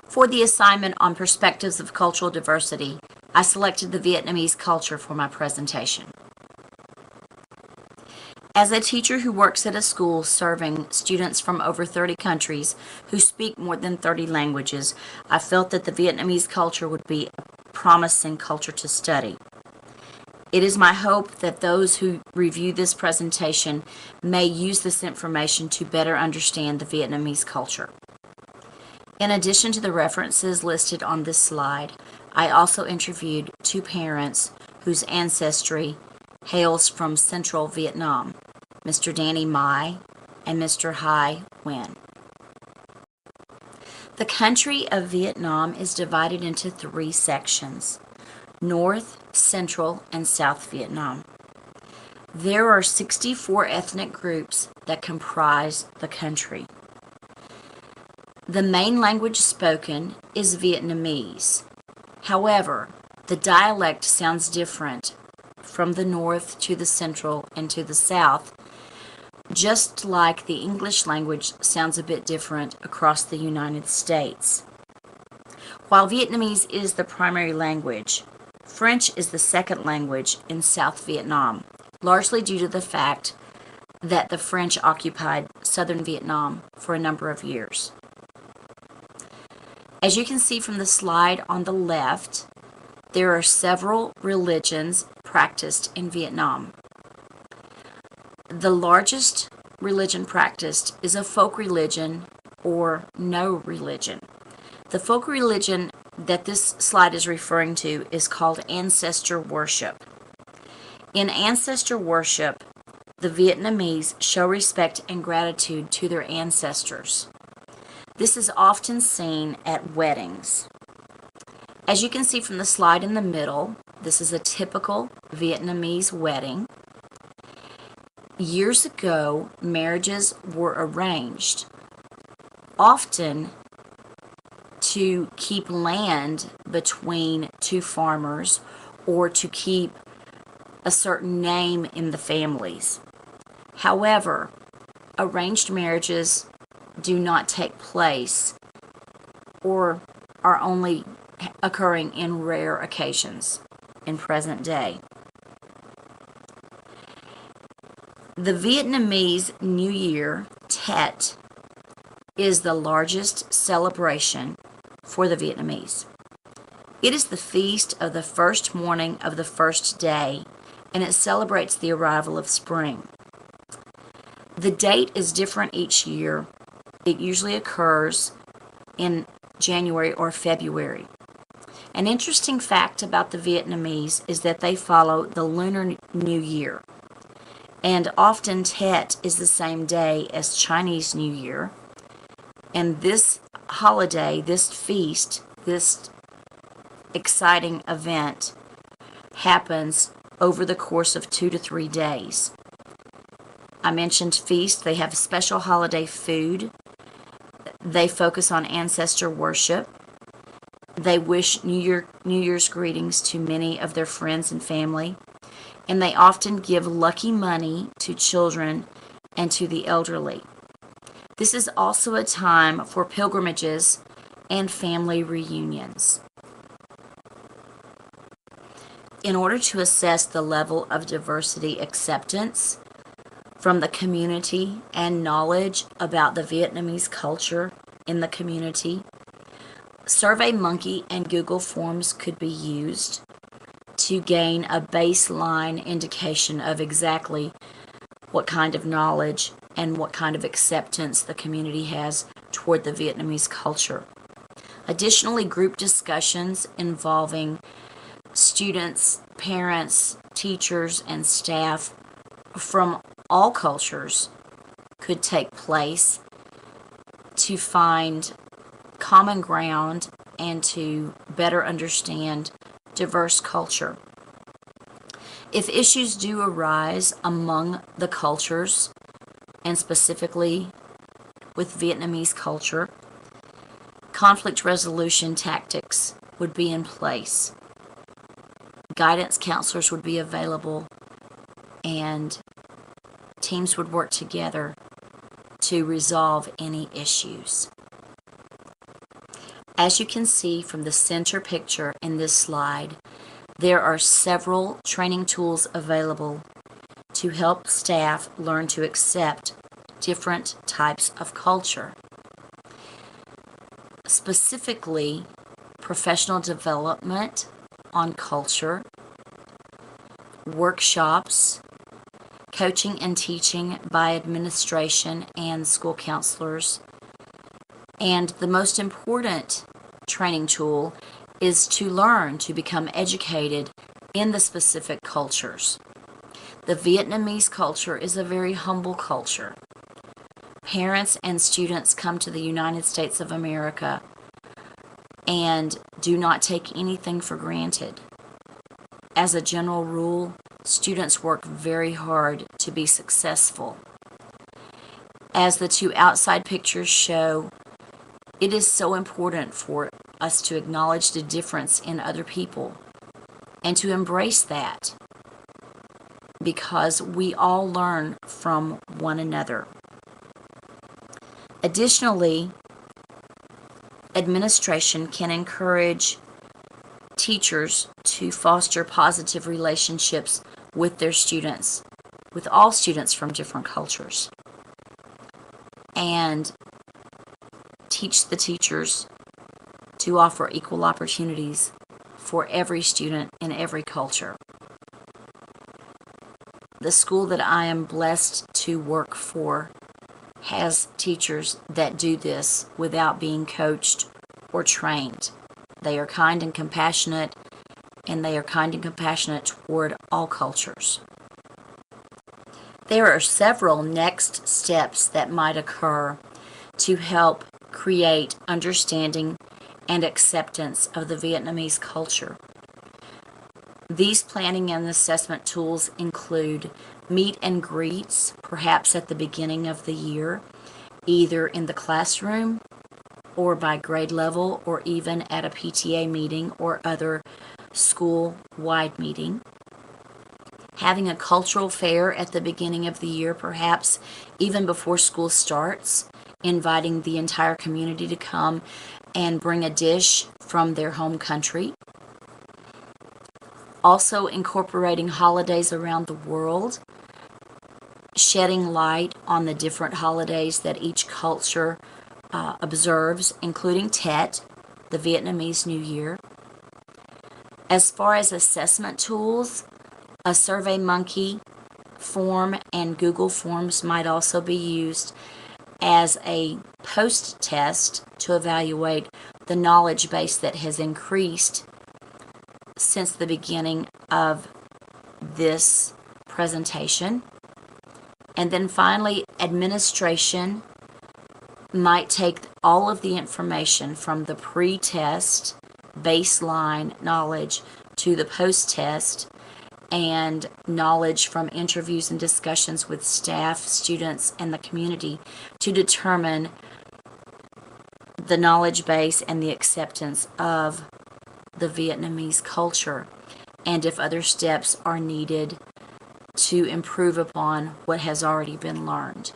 For the assignment on perspectives of cultural diversity, I selected the Vietnamese culture for my presentation. As a teacher who works at a school serving students from over 30 countries who speak more than 30 languages, I felt that the Vietnamese culture would be a promising culture to study. It is my hope that those who review this presentation may use this information to better understand the Vietnamese culture. In addition to the references listed on this slide, I also interviewed two parents whose ancestry hails from central Vietnam, Mr. Danny Mai and Mr. Hai Nguyen. The country of Vietnam is divided into three sections: North, Central, and South Vietnam. There are 64 ethnic groups that comprise the country. The main language spoken is Vietnamese. However, the dialect sounds different from the north to the central and to the south, just like the English language sounds a bit different across the United States. While Vietnamese is the primary language, French is the second language in South Vietnam, largely due to the fact that the French occupied southern Vietnam for a number of years. As you can see from the slide on the left, there are several religions practiced in Vietnam. The largest religion practiced is a folk religion or no religion. The folk religion that this slide is referring to is called ancestor worship. In ancestor worship, the Vietnamese show respect and gratitude to their ancestors. This is often seen at weddings. As you can see from the slide in the middle, this is a typical Vietnamese wedding. Years ago, marriages were arranged, often to keep land between two farmers or to keep a certain name in the families. However, arranged marriages do not take place or are only occurring in rare occasions in present day. The Vietnamese New Year, Tet, is the largest celebration for the Vietnamese. It is the feast of the first morning of the first day, and it celebrates the arrival of spring. The date is different each year. It usually occurs in January or February. An interesting fact about the Vietnamese is that they follow the Lunar New Year, and often Tet is the same day as Chinese New Year. And this holiday, this feast, this exciting event happens over the course of 2 to 3 days. I mentioned feast. They have special holiday food. They focus on ancestor worship. They wish New Year's greetings to many of their friends and family. And they often give lucky money to children and to the elderly. This is also a time for pilgrimages and family reunions. In order to assess the level of diversity acceptance from the community and knowledge about the Vietnamese culture in the community, SurveyMonkey and Google Forms could be used to gain a baseline indication of exactly what kind of knowledge and what kind of acceptance the community has toward the Vietnamese culture. Additionally, group discussions involving students, parents, teachers, and staff from all cultures could take place to find common ground and to better understand diverse culture. If issues do arise among the cultures, and specifically with Vietnamese culture, conflict resolution tactics would be in place. Guidance counselors would be available, and teams would work together to resolve any issues. As you can see from the center picture in this slide, there are several training tools available to help staff learn to accept different types of culture. Specifically, professional development on culture, workshops, coaching and teaching by administration and school counselors, and the most important training tool is to learn to become educated in the specific cultures. The Vietnamese culture is a very humble culture. Parents and students come to the United States of America and do not take anything for granted. As a general rule, students work very hard to be successful. As the two outside pictures show, it is so important for us to acknowledge the difference in other people and to embrace that, because we all learn from one another. Additionally, administration can encourage teachers to foster positive relationships with their students, with all students from different cultures, and teach the teachers to offer equal opportunities for every student in every culture. The school that I am blessed to work for has teachers that do this without being coached or trained. They are kind and compassionate, and they are kind and compassionate toward all cultures. There are several next steps that might occur to help create understanding and acceptance of the Vietnamese culture. These planning and assessment tools include meet and greets, perhaps at the beginning of the year, either in the classroom or by grade level, or even at a PTA meeting or other school-wide meeting. Having a cultural fair at the beginning of the year, perhaps even before school starts, inviting the entire community to come and bring a dish from their home country. Also incorporating holidays around the world, shedding light on the different holidays that each culture observes, including Tet, the Vietnamese New Year. As far as assessment tools, a SurveyMonkey form and Google Forms might also be used as a post-test to evaluate the knowledge base that has increased since the beginning of this presentation. And then finally, administration might take all of the information from the pre-test baseline knowledge to the post-test and knowledge from interviews and discussions with staff, students, and the community to determine the knowledge base and the acceptance of the Vietnamese culture, and if other steps are needed to improve upon what has already been learned.